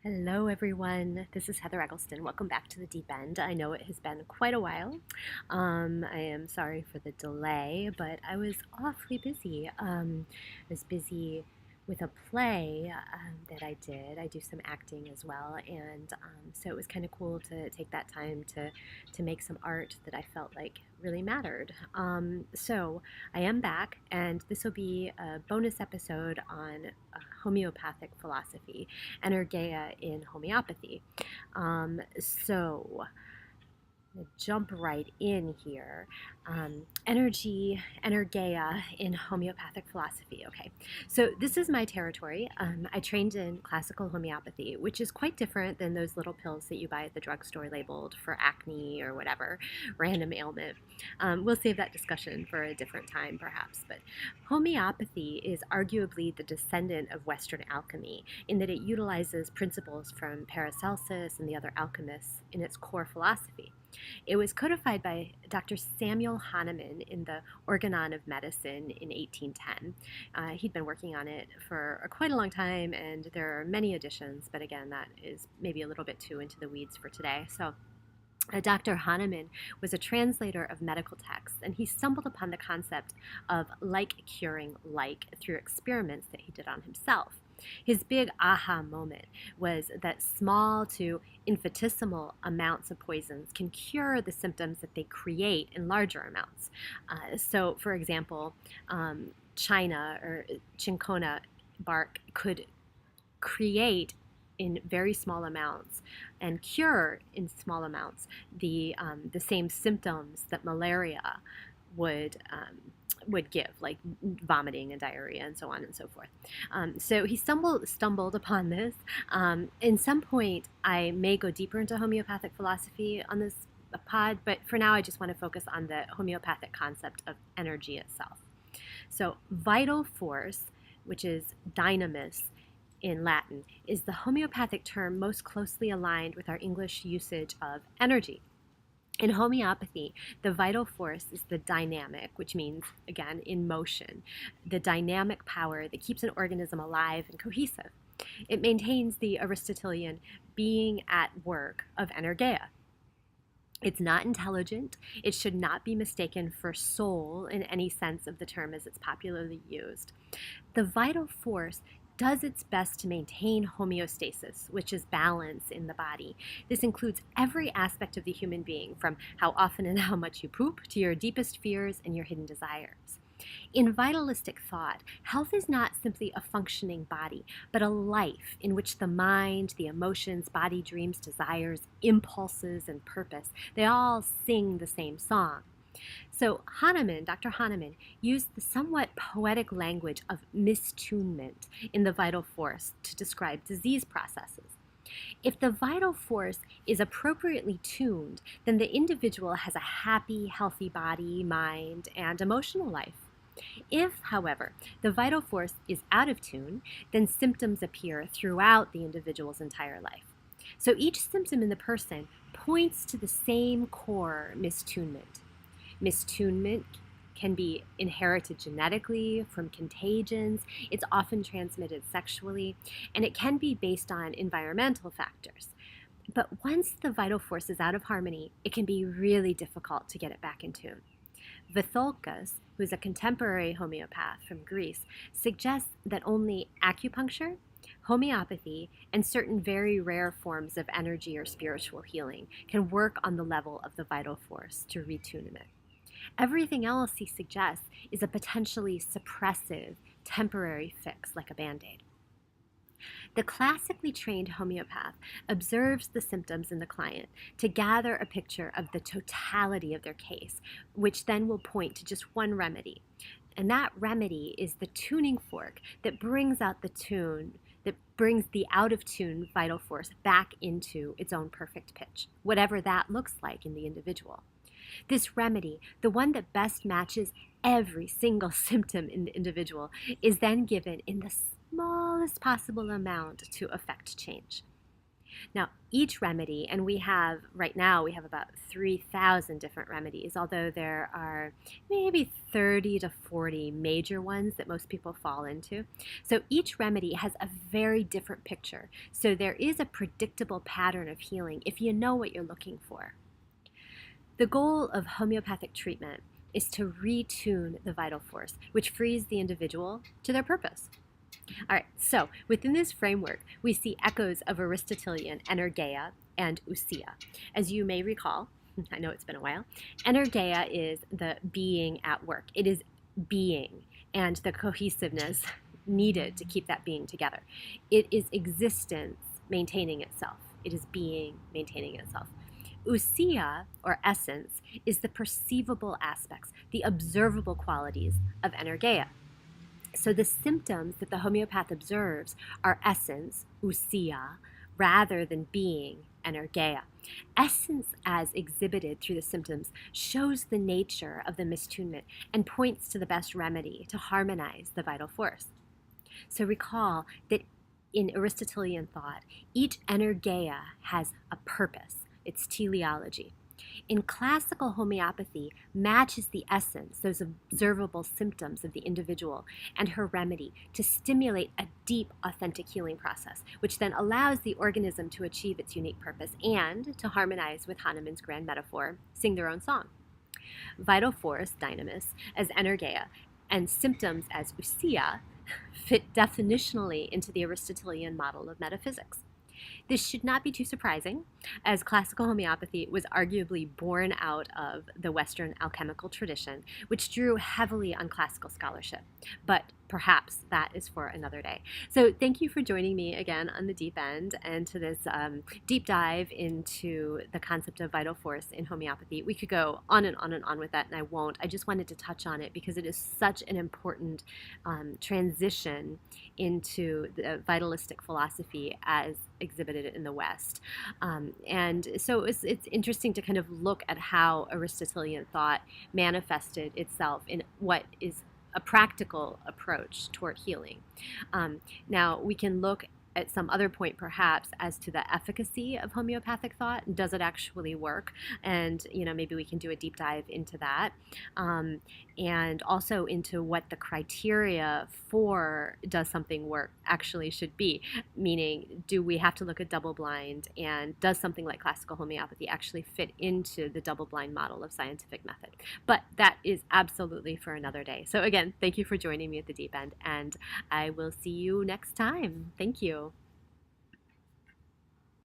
Hello, everyone. This is Heather Eggleston. Welcome back to the Deep End. I know it has been quite a while. I am sorry for the delay, but I was awfully busy. I was busy with a play that I did. I do some acting as well, and so it was kind of cool to take that time to make some art that I felt like really mattered. So I am back, and this will be a bonus episode on homeopathic philosophy, energeia in homeopathy. So jump right in here. Energeia in homeopathic philosophy. Okay, so this is my territory. I trained in classical homeopathy, which is quite different than those little pills that you buy at the drugstore labeled for acne or whatever random ailment. We'll save that discussion for a different time, perhaps. But homeopathy is arguably the descendant of Western alchemy in that it utilizes principles from Paracelsus and the other alchemists in its core philosophy. It was codified by Dr. Samuel Hahnemann in the Organon of Medicine in 1810. He'd been working on it for quite a long time, and there are many editions, but again, that is maybe a little bit too into the weeds for today. So Dr. Hahnemann was a translator of medical texts, and he stumbled upon the concept of like curing like through experiments that he did on himself. His big aha moment was that small to infinitesimal amounts of poisons can cure the symptoms that they create in larger amounts. So, for example, China or cinchona bark could create in very small amounts and cure in small amounts the same symptoms that malaria would would give, like vomiting and diarrhea and so on and so forth. So he stumbled upon this. In some point, I may go deeper into homeopathic philosophy on this pod, but for now, I just want to focus on the homeopathic concept of energy itself. So vital force, which is dynamis in Latin, is the homeopathic term most closely aligned with our English usage of energy. In homeopathy, the vital force is the dynamic, which means, again, in motion, the dynamic power that keeps an organism alive and cohesive. It maintains the Aristotelian being at work of energeia. It's not intelligent. It should not be mistaken for soul in any sense of the term as it's popularly used. The vital force does its best to maintain homeostasis, which is balance in the body. This includes every aspect of the human being, from how often and how much you poop to your deepest fears and your hidden desires. In vitalistic thought, health is not simply a functioning body, but a life in which the mind, the emotions, body, dreams, desires, impulses, and purpose, they all sing the same song. So Dr. Hahnemann, used the somewhat poetic language of mistunement in the vital force to describe disease processes. If the vital force is appropriately tuned, then the individual has a happy, healthy body, mind, and emotional life. If, however, the vital force is out of tune, then symptoms appear throughout the individual's entire life. So each symptom in the person points to the same core mistunement. Mistunement can be inherited genetically from contagions. It's often transmitted sexually, and it can be based on environmental factors. But once the vital force is out of harmony, it can be really difficult to get it back in tune. Vitholkas, who is a contemporary homeopath from Greece, suggests that only acupuncture, homeopathy, and certain very rare forms of energy or spiritual healing can work on the level of the vital force to retune it. Everything else he suggests is a potentially suppressive, temporary fix like a Band-Aid. The classically trained homeopath observes the symptoms in the client to gather a picture of the totality of their case, which then will point to just one remedy. And that remedy is the tuning fork that brings out the tune, that brings the out of tune vital force back into its own perfect pitch, whatever that looks like in the individual. This remedy, the one that best matches every single symptom in the individual, is then given in the smallest possible amount to effect change. Now, each remedy, and we have right now, we have about 3,000 different remedies, although there are maybe 30 to 40 major ones that most people fall into. So each remedy has a very different picture. So there is a predictable pattern of healing if you know what you're looking for. The goal of homeopathic treatment is to retune the vital force, which frees the individual to their purpose. All right, so within this framework, we see echoes of Aristotelian energeia and ousia. As you may recall, I know it's been a while, energeia is the being at work. It is being and the cohesiveness needed to keep that being together. It is existence maintaining itself. It is being maintaining itself. Ousia, or essence, is the perceivable aspects, the observable qualities of energeia. So the symptoms that the homeopath observes are essence, ousia, rather than being, energeia. Essence, as exhibited through the symptoms, shows the nature of the mistunement and points to the best remedy to harmonize the vital force. So recall that in Aristotelian thought, each energeia has a purpose, its teleology. In classical homeopathy, matches the essence, those observable symptoms of the individual, and her remedy to stimulate a deep, authentic healing process, which then allows the organism to achieve its unique purpose and to harmonize with Hahnemann's grand metaphor, sing their own song. Vital force, dynamis, as energeia, and symptoms as ousia fit definitionally into the Aristotelian model of metaphysics. This should not be too surprising, as classical homeopathy was arguably born out of the Western alchemical tradition, which drew heavily on classical scholarship. But perhaps that is for another day. So thank you for joining me again on the deep end and to this deep dive into the concept of vital force in homeopathy. We could go on and on and on with that, and I won't. I just wanted to touch on it because it is such an important transition into the vitalistic philosophy as exhibited in the West. And so it's interesting to kind of look at how Aristotelian thought manifested itself in what is a practical approach toward healing. Now, we can look at some other point perhaps as to the efficacy of homeopathic thought. Does it actually work? And maybe we can do a deep dive into that, and also into what the criteria for does something work actually should be, meaning do we have to look at double blind, and does something like classical homeopathy actually fit into the double blind model of scientific method? But that is absolutely for another day. So again, thank you for joining me at the deep end, and I will see you next time. Thank you.